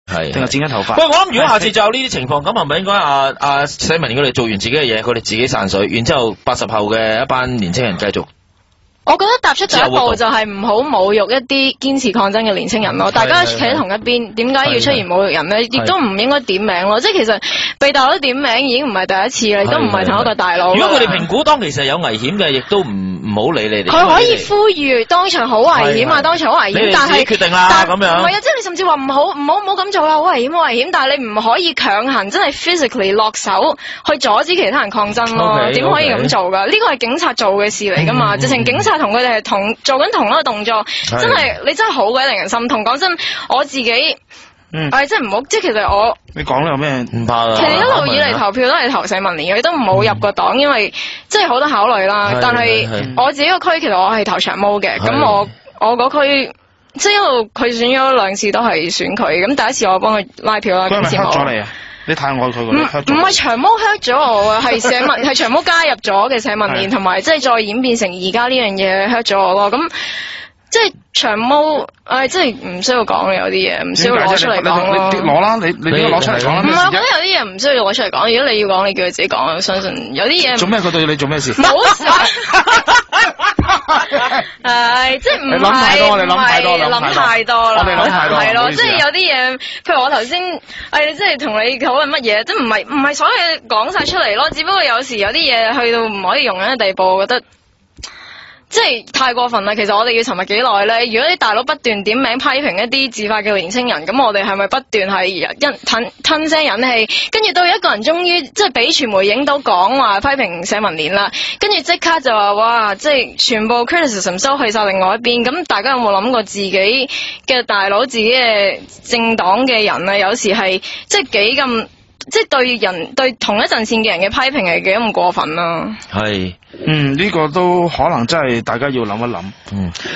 係定係剪緊頭髮。喂，我諗如果下次就有呢啲情況，咁係咪應該社民連佢哋做完自己嘅嘢，佢哋自己散水，然之後80後嘅一班年青人繼續。我覺得踏出第一步就係唔好侮辱一啲堅持抗爭嘅年青人咯，大家企喺同一邊，點解要出現侮辱人呢？亦都唔應該點名咯，即係其實被大佬點名已經唔係第一次啦，亦都唔係同一個大佬。如果佢哋評估當其實有危險嘅，亦都唔好理你哋。佢可以呼籲當場好危險啊，當場好危險，但係你決定啦咁樣。唔係啊，即係你甚至話唔好咁做啦，好危險好危險，但係你唔可以強行真係 physically 落手去阻止其他人抗爭咯，點可以咁做㗎？呢個係警察做嘅事嚟㗎嘛，直情警察同佢哋係做緊同一個動作，真係你真係好鬼令人心痛。講真，我自己，真係唔好，即係其實你講有咩唔怕啦？其實一路以嚟投票都係投社民連嘅，都冇入過黨，因為即係好多考慮啦。但係我自己個區其實我係投長毛嘅，咁我嗰區即係一路佢選咗2次都係選佢，咁第一次我幫佢拉票啦，今次冇。咗你啊？你太愛佢嗰啲，唔係長毛 hurt 咗我啊，係長毛加入咗嘅社民連，同埋即係再演變成而家呢樣嘢 hurt 咗我咯。咁即係長毛，即係唔需要講嘅有啲嘢，唔需要攞出嚟講咯。你攞啦，你呢個攞出嚟講啦。唔係，我覺得有啲嘢唔需要攞出嚟講。如果你要講，你叫佢自己講。我相信有啲嘢。做咩？佢對你做咩事？冇事。即係唔係？你諗太多，你諗太多啦。諗太多啦。我哋諗太多。係咯，即係有啲嘢，譬如我頭先，即係同你討論乜嘢，即係唔係所有嘢講晒出嚟咯。只不過有時有啲嘢去到唔可以容忍嘅地步，我覺得。即係太過分啦！其實我哋要沉默幾耐咧？如果啲大佬不斷點名批評一啲自發嘅年青人，咁我哋係咪不斷係吞聲忍氣？跟住到一個人終於即係俾傳媒影到講話批評社民連啦，跟住即刻就話哇！即係全部 criticism 收去晒另外一邊。咁大家有冇諗過自己嘅大佬、自己嘅政黨嘅人啊？有時係即係幾咁，即係對同一陣線嘅人嘅批評係幾咁過分啦。係。呢個都可能真係大家要諗一諗。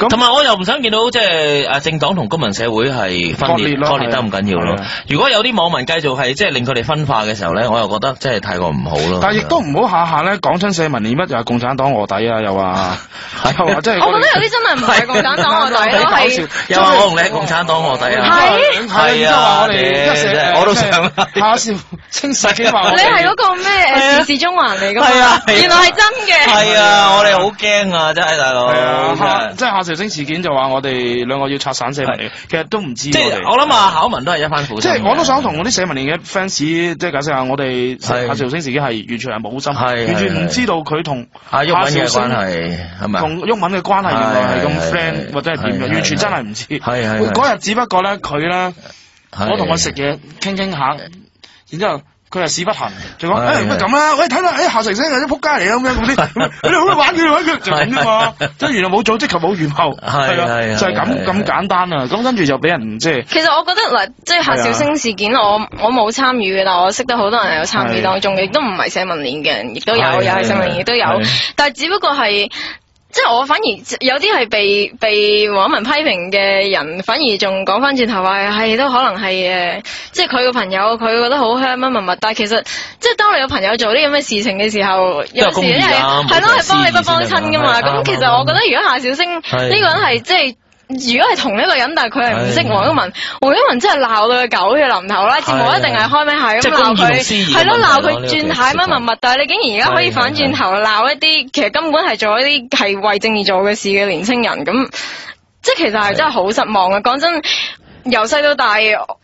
咁同埋我又唔想見到即係政黨同公民社會係分裂得咁緊要咯。如果有啲網民繼續係即係令佢哋分化嘅時候咧，我又覺得即係太過唔好咯。但係亦都唔好下下咧講親社民連乜又係共產黨臥底啊，又話即係。我覺得有啲真係唔係共產黨臥底咯，係又話我同你係共產黨臥底啊。係啊，我哋我都想下笑清世幾話。你係嗰個咩時事中環嚟㗎嘛？原來係真嘅。係啊，我哋好驚啊，真係大佬。即係夏韶聲事件就話我哋兩個要拆散社民連，其實都唔知。即係我諗啊，考文都係一番苦心。即係我都想同嗰啲社民連嘅 fans 即係解釋下，我哋夏韶聲事件係完全係冇心，完全唔知道佢同阿毓民嘅關係係咪？同毓民嘅關係原來係咁 friend 或者係點樣，完全真係唔知。嗰日只不過咧，佢咧，我同佢食嘢傾傾下，然之後。佢係屎不行，就講乜咁啦？喂，睇啦，夏韶聲係啲仆街嚟咁樣嗰啲，你好玩佢就咁啫嘛。即係原來冇組織及冇源後，係啊，就係咁簡單啊。咁跟住就俾人即係。其實我覺得嗱，即係夏韶聲事件，我冇參與嘅，但我識得好多人有參與當中，亦都唔係社民連嘅人，亦都有，又係社民連亦都有，但係只不過係。即係我反而有啲係被網民批評嘅人，反而仲講翻轉頭話係都可能係即係佢個朋友佢覺得好 hurt 乜乜，但係其實即係當你有朋友做啲咁嘅事情嘅時候，有時咧係咯係幫你不幫親噶嘛。咁其實我覺得如果夏韶聲呢個人係即係。如果係同一個人，但係佢係唔識黃毓民真係鬧到佢狗血淋頭啦！節目一定係開咩係咁鬧佢，係咯鬧佢轉軚乜乜乜，但係你竟然而家可以反轉頭鬧一啲其實根本係做一啲係為正義做嘅事嘅年青人，咁即係其實係真係好失望啊！講真，由細到大，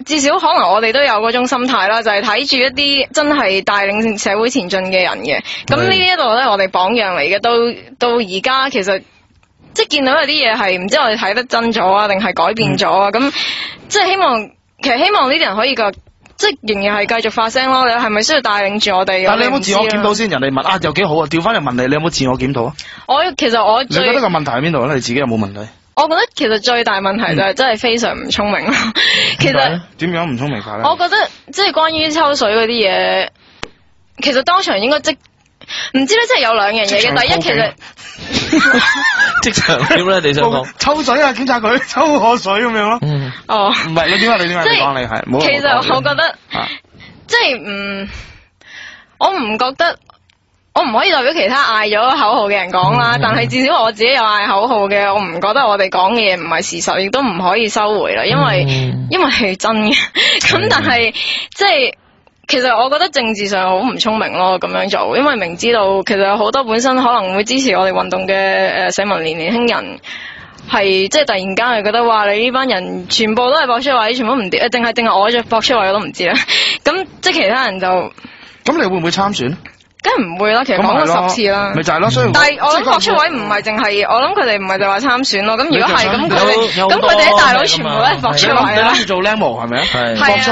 至少可能我哋都有嗰種心態啦，就係睇住一啲真係帶領社會前進嘅人嘅。咁呢一度咧，我哋榜樣嚟嘅，到而家其實。即係見到有啲嘢係唔知我哋睇得真咗啊，定係改變咗啊？咁即係希望呢啲人可以即係仍然係繼續發聲咯。你係咪需要帶領住我哋？但係你有冇自我檢討先？人哋問又幾好啊！調翻嚟問你，你有冇自我檢討啊？其實你覺得個問題喺邊度咧？你自己有冇問題？我覺得其實最大問題就係真係非常唔聰明咯。其實點樣唔聰明法咧？我覺得即係關於抽水嗰啲嘢，其實當場應該唔知咧，即係有兩樣嘢嘅。第一，其實即場點咧？你想講抽水啊？檢查佢抽我水咁樣咯。唔係你點解？你講你係。其實我覺得，即係我唔覺得我唔可以代表其他嗌咗口號嘅人講啦，但係至少我自己有嗌口號嘅，我唔覺得我哋講嘅嘢唔係事實，亦都唔可以收回啦，因為係真嘅。咁但係即係其實我覺得政治上好唔聰明咯，咁樣做，因為明知道其實有好多本身可能會支持我哋運動嘅社民連年輕人。係即係突然間係覺得話你呢班人全部都係博出位，全部唔掂，淨係我着博出位我都唔知啦。咁即係其他人就咁你會唔會參選？梗係唔會啦，其實講咗10次啦。咪就係咯，所以但係我諗博出位唔係淨係，我諗佢哋唔係就話參選咯。咁如果係咁佢哋喺大陸全部都係博出位啦。做 Lemo 係咪啊？係啊。